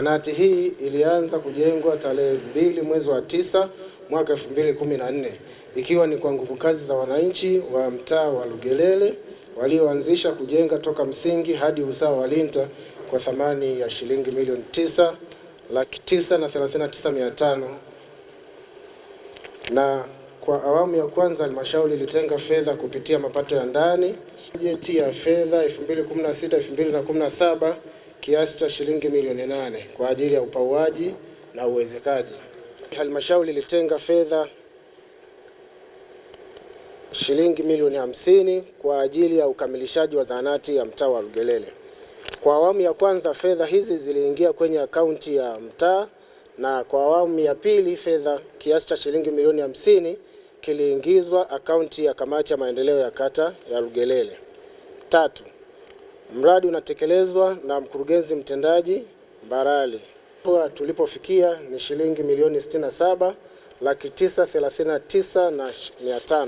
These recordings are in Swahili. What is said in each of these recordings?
Zahanati hii ilianza kujengwa tarehe 2 mwezi wa 9 mwaka 2014 ikiwa ni kwa nguvu kazi za wananchi wa mtaa wa Lugelele walioanzisha kujenga toka msingi hadi usawa wa linta kwa thamani ya shilingi milioni 9,939,500 na kwa awamu ya kwanza halmashauri ilitenga fedha kupitia mapato ya ndani. Bajeti ya fedha 2016-2017 kiasi cha shilingi milioni 8 kwa ajili ya upauaji na uwezekaji. Halmashauri ilitenga fedha shilingi milioni 50 kwa ajili ya ukamilishaji wa zahanati ya mtaa wa Lugelele. Kwa awamu ya kwanza fedha hizi ziliingia kwenye akaunti ya mtaa, na kwa awamu ya pili fedha kiasi cha shilingi milioni 50 kiliingizwa akaunti ya kamati ya maendeleo ya kata ya Lugelele. 3. Mradi unatekelezwa na mkurugenzi mtendaji Mbarali. Tulipofikia ni shilingi milioni 67,939,500.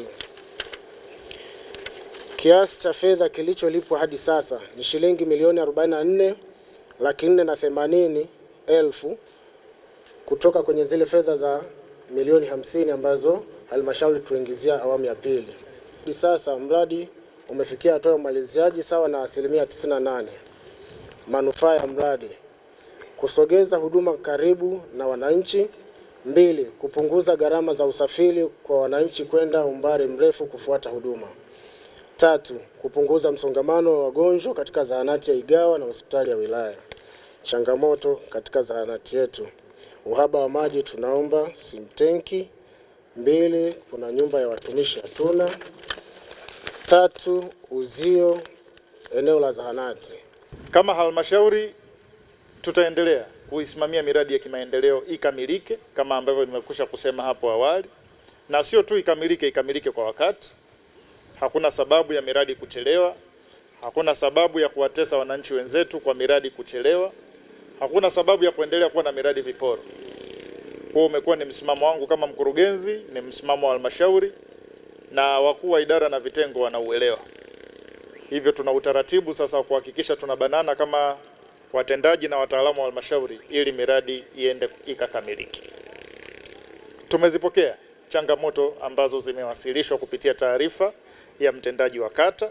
Kiasi cha fedha kilicholipwa hadi sasa ni shilingi milioni 44,480,000 kutoka kwenye zile fedha za milioni 50 ambazo halmashauri tuingizia awamu ya pili. Hadi sasa mradi umefikia hatua ya umaliziaji sawa na 98%. Manufaa ya mradi: kusogeza huduma karibu na wananchi. 2. Kupunguza gharama za usafiri kwa wananchi kwenda umbali mrefu kufuata huduma. 3. Kupunguza msongamano wa wagonjwa katika zahanati ya Igawa na hospitali ya wilaya. Changamoto katika zahanati yetu: uhaba wa maji, tunaomba simtenki. 2. Kuna nyumba ya watumishi hatuna. 3. Uzio eneo la zahanati. Kama halmashauri tutaendelea kuisimamia miradi ya kimaendeleo ikamilike kama ambavyo nimekusha kusema hapo awali, na sio tu ikamilike kwa wakati. Hakuna sababu ya miradi kuchelewa, hakuna sababu ya kuwatesa wananchi wenzetu kwa miradi kuchelewa, hakuna sababu ya kuendelea kuwa na miradi viporo. Kwa umekuwa ni msimamo wangu kama mkurugenzi, ni msimamo wa halmashauri, na wakuu wa idara na vitengo wanauelewa. Hivyo tuna utaratibu sasa wa kuhakikisha tunabanana kama watendaji na wataalamu wa halmashauri ili miradi iende ikakamilike. Tumezipokea changamoto ambazo zimewasilishwa kupitia taarifa ya mtendaji wa kata.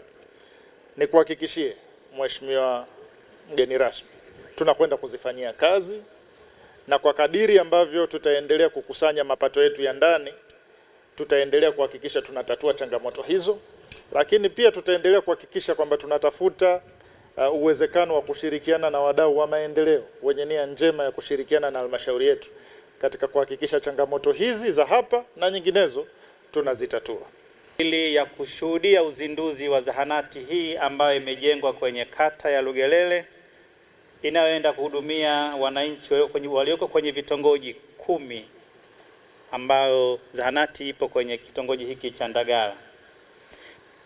Ni kuhakikishie Mheshimiwa mgeni rasmi, tunakwenda kuzifanyia kazi, na kwa kadiri ambavyo tutaendelea kukusanya mapato yetu ya ndani, tutaendelea kuhakikisha tunatatua changamoto hizo, lakini pia tutaendelea kuhakikisha kwamba tunatafuta uwezekano wa kushirikiana na wadau wa maendeleo wenye nia njema ya kushirikiana na halmashauri yetu katika kuhakikisha changamoto hizi za hapa na nyinginezo tunazitatua. Ili ya kushuhudia uzinduzi wa zahanati hii ambayo imejengwa kwenye kata ya Lugelele inayoenda kuhudumia wananchi walioko kwenye vitongoji 10 ambayo zahanati ipo kwenye kitongoji hiki cha Ndagala.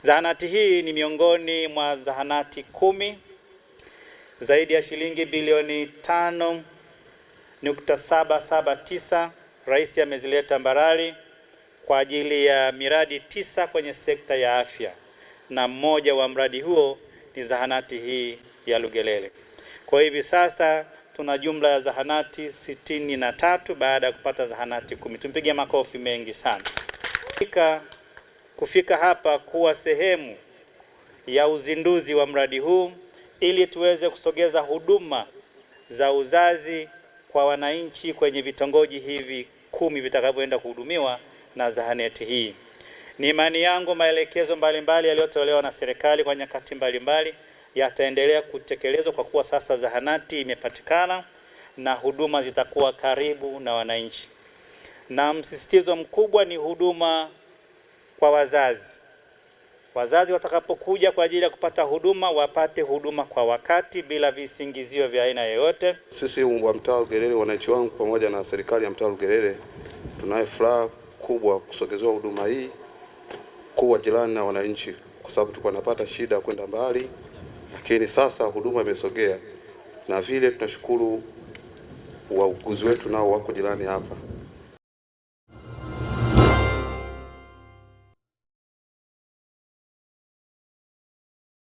Zahanati hii ni miongoni mwa zahanati 10 zaidi ya shilingi bilioni 5.779 Rais amezileta Mbarali kwa ajili ya miradi 9 kwenye sekta ya afya, na mmoja wa mradi huo ni zahanati hii ya Lugelele. Kwa hivi sasa tuna jumla ya zahanati 63 baada ya kupata zahanati 10. Tumpige makofi mengi sana. Kufika hapa kuwa sehemu ya uzinduzi wa mradi huu ili tuweze kusogeza huduma za uzazi kwa wananchi kwenye vitongoji hivi 10 vitakavyoenda kuhudumiwa na zahanati hii. Ni imani yangu maelekezo mbalimbali yaliyotolewa na serikali kwa nyakati mbalimbali yataendelea kutekelezwa kwa kuwa sasa zahanati imepatikana na huduma zitakuwa karibu na wananchi. Na msisitizo mkubwa ni huduma kwa wazazi. Wazazi watakapokuja kwa ajili ya kupata huduma wapate huduma kwa wakati bila visingizio vya aina yoyote. Sisi wa mtaa Lugelele, wananchi wangu pamoja na serikali ya mtaa Lugelele, tunayo furaha kubwa kusogezewa huduma hii kuwa jirani na wananchi, kwa sababu tulikuwa tunapata shida kwenda mbali, lakini sasa huduma imesogea, na vile tunashukuru wauguzi wetu nao wako jirani hapa.